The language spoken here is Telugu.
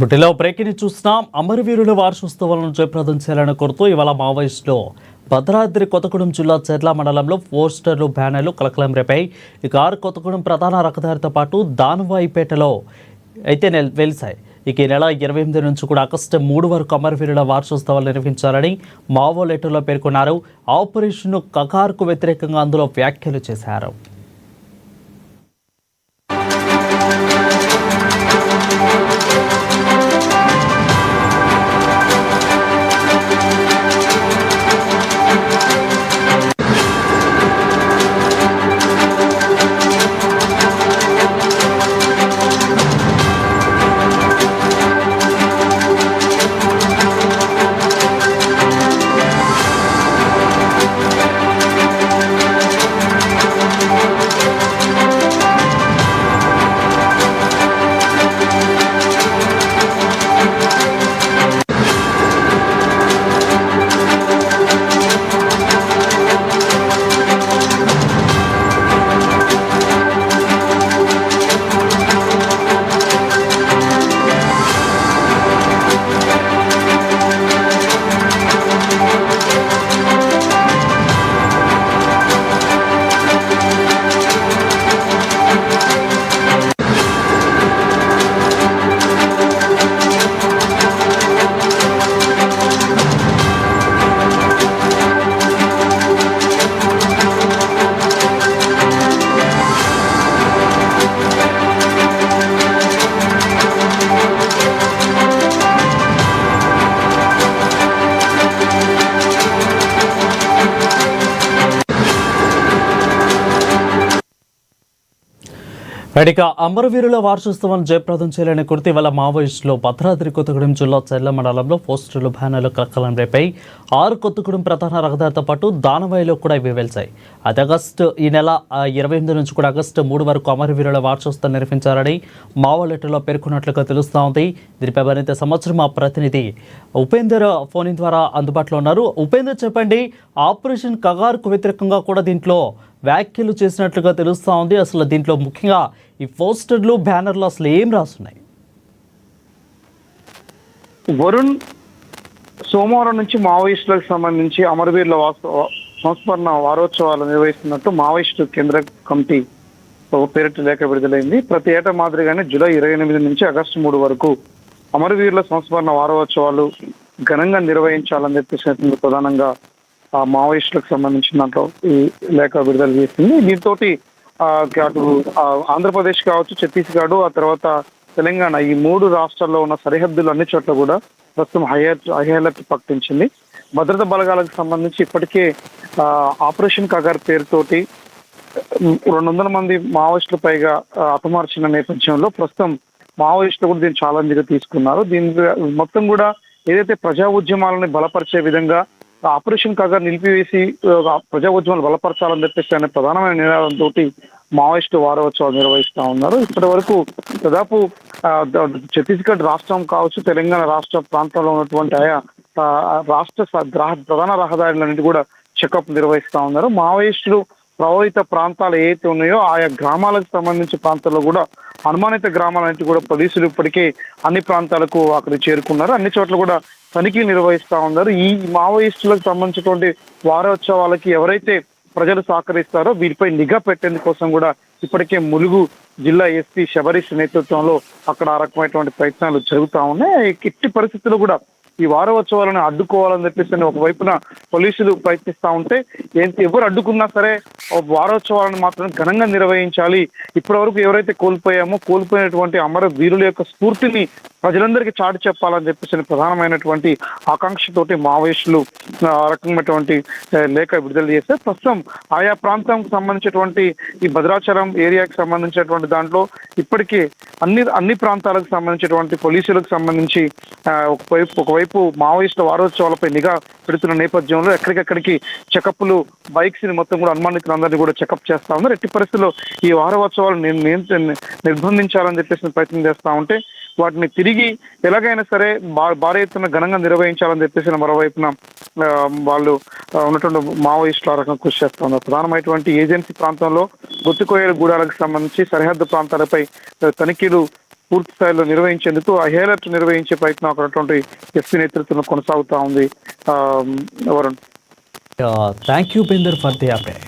బుట్టిలో బ్రేకింగ్ చూస్తున్నాం. అమరవీరుల వార్షికోత్సవాలను జయప్రదం చేయాలని కోరుతూ ఇవాళ మావోయిస్టులు భద్రాద్రి కొత్తగూడెం జిల్లా చెర్ల మండలంలో పోస్టర్లు, బ్యానర్లు కలకలం రేపాయి. ఇక కొత్తగూడెం ప్రధాన రహదారితో పాటు దానవాయిపేటలో అయితే వెలిశాయి. ఇక ఈ నెల 28 నుంచి కూడా ఆగస్టు 3 వరకు అమరవీరుల వార్షికోత్సవాలు నిర్వహించాలని మావో లెటర్లో పేర్కొన్నారు. ఆపరేషన్ కగార్కు వ్యతిరేకంగా అందులో వ్యాఖ్యలు చేశారు. ఇక అమరవీరుల వార్షికోత్సవాన్ని జయప్రదం చేయాలని కోరుతూ ఇవాళ మావోయిస్టులు భద్రాద్రి కొత్తగూడెం జిల్లా చెర్ల మండలంలో పోస్టర్లు, బ్యానర్లు కలకలం రేపాయి. కొత్తగూడెం ప్రధాన రహదారితో పాటు దానవాయిలో కూడా ఇవి వెలిశాయి. అది ఈ నెల 28 నుంచి కూడా ఆగస్టు 3 వరకు అమరవీరుల వార్షికోత్సవం నిర్వహించాలని మావో లెటర్లో పేర్కొన్నట్లుగా తెలుస్తూ ఉంది. దీనిపై మరింత సంవత్సరం మా ప్రతినిధి ఉపేందర్ ఫోన్ ద్వారా అందుబాటులో ఉన్నారు. ఉపేందర్, చెప్పండి, ఆపరేషన్ కగార్కు వ్యతిరేకంగా కూడా దీంట్లో వ్యాఖ్యలు చేసినట్లుగా తెలుస్తూ ఉంది. అసలు దీంట్లో ముఖ్యంగా ఈ పోస్టర్లు, బ్యానర్లు అసలు ఏం రాస్తున్నాయి? వరుణ్, సోమవారం నుంచి మావోయిస్టులకు సంబంధించి అమరవీరుల సంస్మరణ వారోత్సవాలు నిర్వహిస్తున్నట్టు మావోయిస్టు కేంద్ర కమిటీ పేరిట లేఖ విడుదలైంది. ప్రతి ఏటా మాదిరిగానే జూలై 28 నుంచి ఆగస్టు 3 వరకు అమరవీరుల సంస్మరణ వారోత్సవాలు ఘనంగా నిర్వహించాలని చెప్పేసి ప్రధానంగా మావోయిస్టులకు సంబంధించిన దాంట్లో ఈ లేఖ విడుదల చేసింది. దీంతో అటు ఆంధ్రప్రదేశ్ కావచ్చు, ఛత్తీస్గఢ్, ఆ తర్వాత తెలంగాణ, ఈ 3 రాష్ట్రాల్లో ఉన్న సరిహద్దులు అన్ని చోట్ల కూడా ప్రస్తుతం హై అలర్ట్ ప్రకటించింది. భద్రతా బలగాలకు సంబంధించి ఇప్పటికే ఆపరేషన్ కగార్ పేరుతోటి 200 మంది మావోయిస్టులు పైగా హతమార్చిన నేపథ్యంలో ప్రస్తుతం మావోయిస్టులు కూడా దీన్ని ఛాలెంజ్గా తీసుకున్నారు. దీని మొత్తం కూడా ఏదైతే ప్రజా ఉద్యమాలను బలపరిచే విధంగా ఆపరేషన్ కగార్ నిలిపివేసి ప్రజా ఉద్యమాలు బలపరచాలని చెప్పేసి అనే ప్రధానమైన నినాదంతో మావోయిస్టు వారోత్సవాలు నిర్వహిస్తూ ఉన్నారు. ఇప్పటి వరకు దాదాపు ఛత్తీస్గఢ్ రాష్ట్రం కావచ్చు, తెలంగాణ రాష్ట్ర ప్రాంతంలో ఉన్నటువంటి రాష్ట్ర ప్రధాన రహదారులన్నిటి కూడా చెకప్ నిర్వహిస్తూ ఉన్నారు. మావోయిస్టులు ప్రభావిత ప్రాంతాలు ఏవైతే ఉన్నాయో ఆయా గ్రామాలకు సంబంధించిన ప్రాంతాల్లో కూడా అనుమానిత గ్రామాలన్నింటి కూడా పోలీసులు ఇప్పటికే అన్ని ప్రాంతాలకు అక్కడికి చేరుకున్నారు. అన్ని చోట్ల కూడా తనిఖీలు నిర్వహిస్తూ ఉన్నారు. ఈ మావోయిస్టులకు సంబంధించినటువంటి వారోత్సవాలకి ఎవరైతే ప్రజలు సహకరిస్తారో వీరిపై నిఘా పెట్టేందుకోసం కూడా ఇప్పటికే ములుగు జిల్లా ఎస్పీ శబరీష్ నేతృత్వంలో అక్కడ ఆ రకమైనటువంటి ప్రయత్నాలు జరుగుతూ ఉన్నాయి. ఎట్టి పరిస్థితుల్లో కూడా ఈ వారోత్సవాలను అడ్డుకోవాలని చెప్పేసి ఒకవైపున పోలీసులు ప్రయత్నిస్తూ ఉంటే ఎవరు అడ్డుకున్నా సరే వారోత్సవాలను మాత్రం ఘనంగా నిర్వహించాలి. ఇప్పటి వరకు ఎవరైతే కోల్పోయినటువంటి అమర వీరుల యొక్క స్ఫూర్తిని ప్రజలందరికీ చాటి చెప్పాలని చెప్పేసి ప్రధానమైనటువంటి ఆకాంక్షతోటి మావోయిస్టులు ఆ రకమైనటువంటి లేఖ విడుదల చేస్తే ప్రస్తుతం ఆయా ప్రాంతానికి సంబంధించినటువంటి ఈ భద్రాచలం ఏరియాకి సంబంధించినటువంటి దాంట్లో ఇప్పటికే అన్ని ప్రాంతాలకు సంబంధించినటువంటి పోలీసులకు సంబంధించి ఒకవైపు మావోయిస్టుల వారోత్సవాలపై నిఘా పెడుతున్న నేపథ్యంలో ఎక్కడికెక్కడికి చెకప్లు, బైక్స్ ని మొత్తం కూడా అనుమానితులందరినీ కూడా చెకప్ చేస్తా ఉన్నారు. ఎట్టి పరిస్థితుల్లో ఈ వారోత్సవాలు నిర్బంధించాలని చెప్పేసి ప్రయత్నం చేస్తా ఉంటే వాటిని తిరిగి ఎలాగైనా సరే భారీ ఎత్తున ఘనంగా నిర్వహించాలని చెప్పేసి మరోవైపున వాళ్ళు ఉన్నటువంటి మావోయిస్టుల రకంగా కృషి చేస్తున్నారు. ప్రధానమైనటువంటి ఏజెన్సీ ప్రాంతంలో గుత్తికోయల గూడాలకు సంబంధించి సరిహద్దు ప్రాంతాలపై తనిఖీలు పూర్తి స్థాయిలో నిర్వహించేందుకు ఆ హేలట్ నిర్వహించే ప్రయత్నం అక్కడ ఉన్నటువంటి ఎస్పీ నేతృత్వంలో కొనసాగుతా ఉంది. Varun. Thank you Upender for the update.